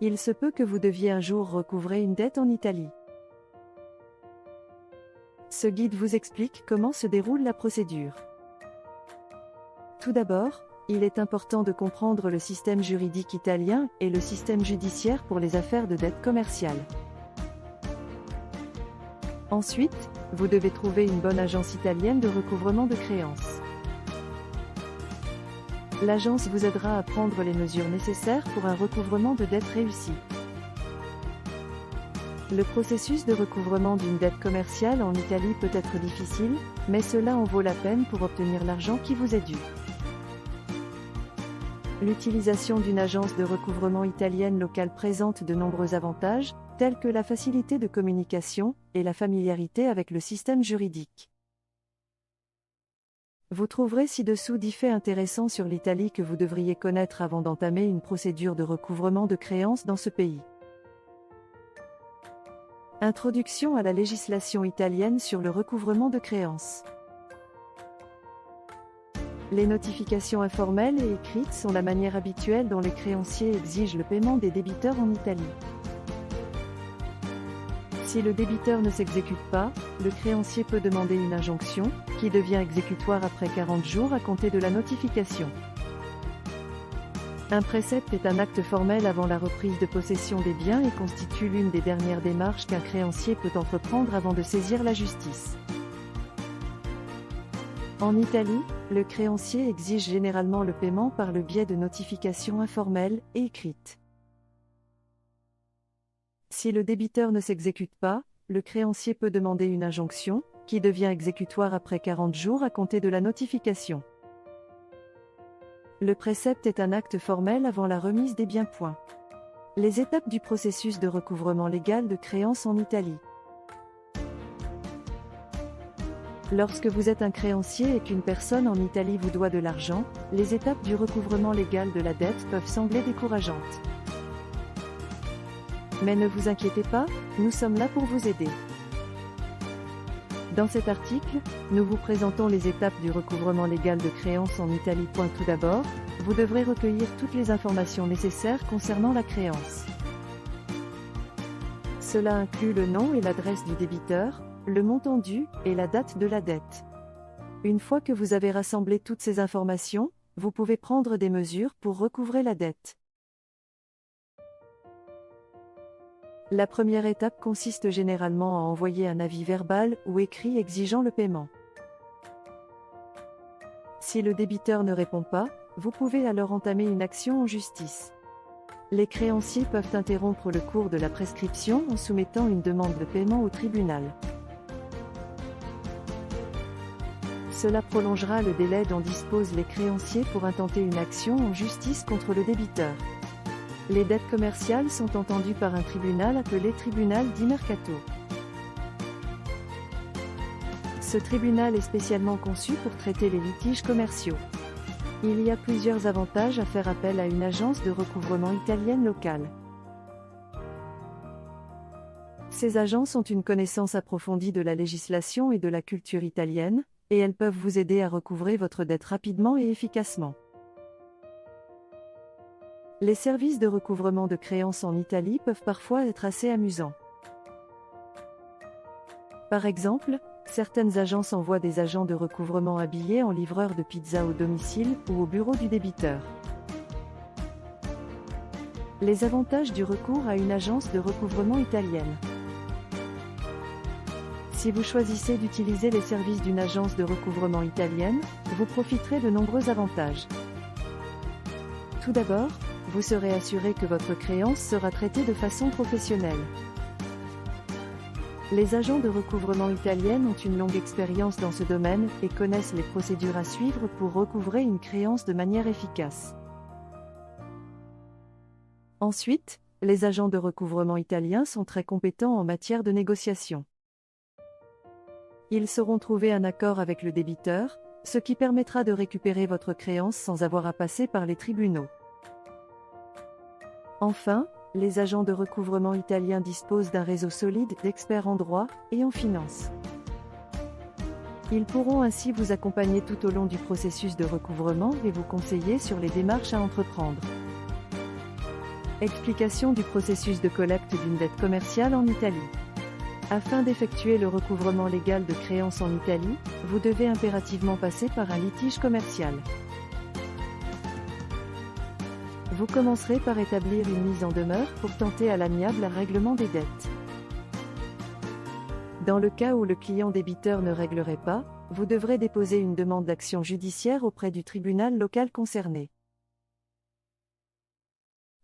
Il se peut que vous deviez un jour recouvrer une dette en Italie. Ce guide vous explique comment se déroule la procédure. Tout d'abord, il est important de comprendre le système juridique italien et le système judiciaire pour les affaires de dette commerciale. Ensuite, vous devez trouver une bonne agence italienne de recouvrement de créances. L'agence vous aidera à prendre les mesures nécessaires pour un recouvrement de dette réussi. Le processus de recouvrement d'une dette commerciale en Italie peut être difficile, mais cela en vaut la peine pour obtenir l'argent qui vous est dû. L'utilisation d'une agence de recouvrement italienne locale présente de nombreux avantages, tels que la facilité de communication et la familiarité avec le système juridique. Vous trouverez ci-dessous 10 faits intéressants sur l'Italie que vous devriez connaître avant d'entamer une procédure de recouvrement de créances dans ce pays. Introduction à la législation italienne sur le recouvrement de créances. Les notifications informelles et écrites sont la manière habituelle dont les créanciers exigent le paiement des débiteurs en Italie. Si le débiteur ne s'exécute pas, le créancier peut demander une injonction, qui devient exécutoire après 40 jours à compter de la notification. Un précepte est un acte formel avant la reprise de possession des biens et constitue l'une des dernières démarches qu'un créancier peut entreprendre avant de saisir la justice. En Italie, le créancier exige généralement le paiement par le biais de notifications informelles et écrites. Si le débiteur ne s'exécute pas, le créancier peut demander une injonction, qui devient exécutoire après 40 jours à compter de la notification. Le précepte est un acte formel avant la remise des biens. Les étapes du processus de recouvrement légal de créances en Italie. Lorsque vous êtes un créancier et qu'une personne en Italie vous doit de l'argent, les étapes du recouvrement légal de la dette peuvent sembler décourageantes. Mais ne vous inquiétez pas, nous sommes là pour vous aider. Dans cet article, nous vous présentons les étapes du recouvrement légal de créances en Italie. Tout d'abord, vous devrez recueillir toutes les informations nécessaires concernant la créance. Cela inclut le nom et l'adresse du débiteur, le montant dû et la date de la dette. Une fois que vous avez rassemblé toutes ces informations, vous pouvez prendre des mesures pour recouvrer la dette. La première étape consiste généralement à envoyer un avis verbal ou écrit exigeant le paiement. Si le débiteur ne répond pas, vous pouvez alors entamer une action en justice. Les créanciers peuvent interrompre le cours de la prescription en soumettant une demande de paiement au tribunal. Cela prolongera le délai dont disposent les créanciers pour intenter une action en justice contre le débiteur. Les dettes commerciales sont entendues par un tribunal appelé tribunal di mercato. Ce tribunal est spécialement conçu pour traiter les litiges commerciaux. Il y a plusieurs avantages à faire appel à une agence de recouvrement italienne locale. Ces agences ont une connaissance approfondie de la législation et de la culture italienne, et elles peuvent vous aider à recouvrer votre dette rapidement et efficacement. Les services de recouvrement de créances en Italie peuvent parfois être assez amusants. Par exemple, certaines agences envoient des agents de recouvrement habillés en livreurs de pizza au domicile ou au bureau du débiteur. Les avantages du recours à une agence de recouvrement italienne. Si vous choisissez d'utiliser les services d'une agence de recouvrement italienne, vous profiterez de nombreux avantages. Tout d'abord, vous serez assuré que votre créance sera traitée de façon professionnelle. Les agents de recouvrement italiennes ont une longue expérience dans ce domaine et connaissent les procédures à suivre pour recouvrer une créance de manière efficace. Ensuite, les agents de recouvrement italiens sont très compétents en matière de négociation. Ils sauront trouver un accord avec le débiteur, ce qui permettra de récupérer votre créance sans avoir à passer par les tribunaux. Enfin, les agents de recouvrement italiens disposent d'un réseau solide d'experts en droit et en finance. Ils pourront ainsi vous accompagner tout au long du processus de recouvrement et vous conseiller sur les démarches à entreprendre. Explication du processus de collecte d'une dette commerciale en Italie. Afin d'effectuer le recouvrement légal de créances en Italie, vous devez impérativement passer par un litige commercial. Vous commencerez par établir une mise en demeure pour tenter à l'amiable un règlement des dettes. Dans le cas où le client débiteur ne réglerait pas, vous devrez déposer une demande d'action judiciaire auprès du tribunal local concerné.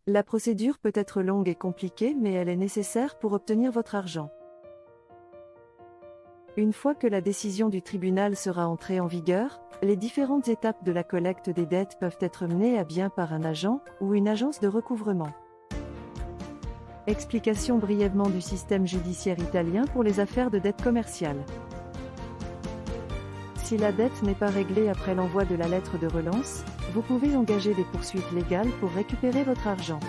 La procédure peut être longue et compliquée, mais elle est nécessaire pour obtenir votre argent. Une fois que la décision du tribunal sera entrée en vigueur, les différentes étapes de la collecte des dettes peuvent être menées à bien par un agent ou une agence de recouvrement. Explication brièvement du système judiciaire italien pour les affaires de dette commerciale. Si la dette n'est pas réglée après l'envoi de la lettre de relance, vous pouvez engager des poursuites légales pour récupérer votre argent.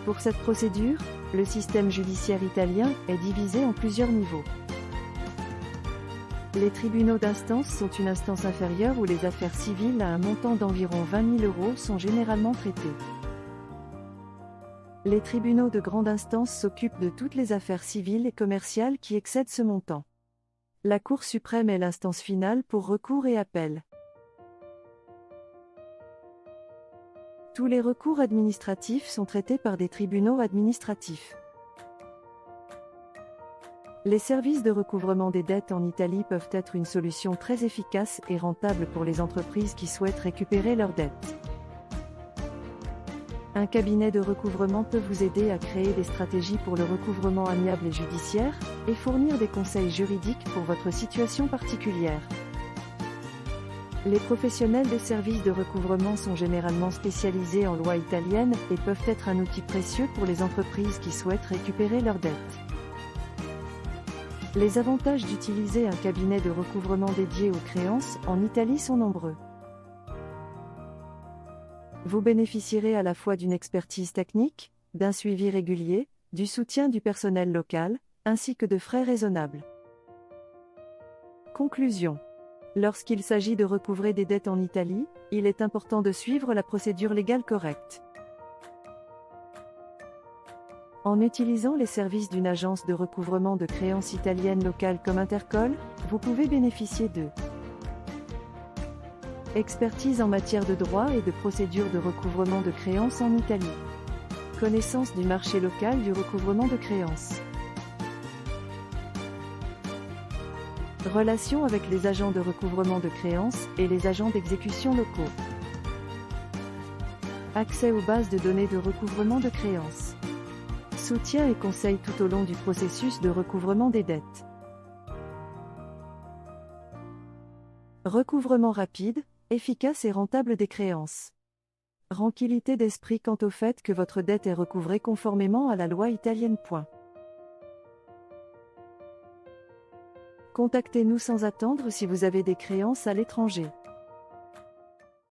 Pour cette procédure, le système judiciaire italien est divisé en plusieurs niveaux. Les tribunaux d'instance sont une instance inférieure où les affaires civiles à un montant d'environ 20 000 € sont généralement traitées. Les tribunaux de grande instance s'occupent de toutes les affaires civiles et commerciales qui excèdent ce montant. La Cour suprême est l'instance finale pour recours et appel. Tous les recours administratifs sont traités par des tribunaux administratifs. Les services de recouvrement des dettes en Italie peuvent être une solution très efficace et rentable pour les entreprises qui souhaitent récupérer leurs dettes. Un cabinet de recouvrement peut vous aider à créer des stratégies pour le recouvrement amiable et judiciaire, et fournir des conseils juridiques pour votre situation particulière. Les professionnels des services de recouvrement sont généralement spécialisés en loi italienne et peuvent être un outil précieux pour les entreprises qui souhaitent récupérer leurs dettes. Les avantages d'utiliser un cabinet de recouvrement dédié aux créances en Italie sont nombreux. Vous bénéficierez à la fois d'une expertise technique, d'un suivi régulier, du soutien du personnel local, ainsi que de frais raisonnables. Conclusion. Lorsqu'il s'agit de recouvrer des dettes en Italie, il est important de suivre la procédure légale correcte. En utilisant les services d'une agence de recouvrement de créances italienne locale comme Intercol, vous pouvez bénéficier de expertise en matière de droit et de procédure de recouvrement de créances en Italie. Connaissance du marché local du recouvrement de créances. Relations avec les agents de recouvrement de créances et les agents d'exécution locaux. Accès aux bases de données de recouvrement de créances. Soutien et conseils tout au long du processus de recouvrement des dettes. Recouvrement rapide, efficace et rentable des créances. Tranquillité d'esprit quant au fait que votre dette est recouvrée conformément à la loi italienne. Contactez-nous sans attendre si vous avez des créances à l'étranger.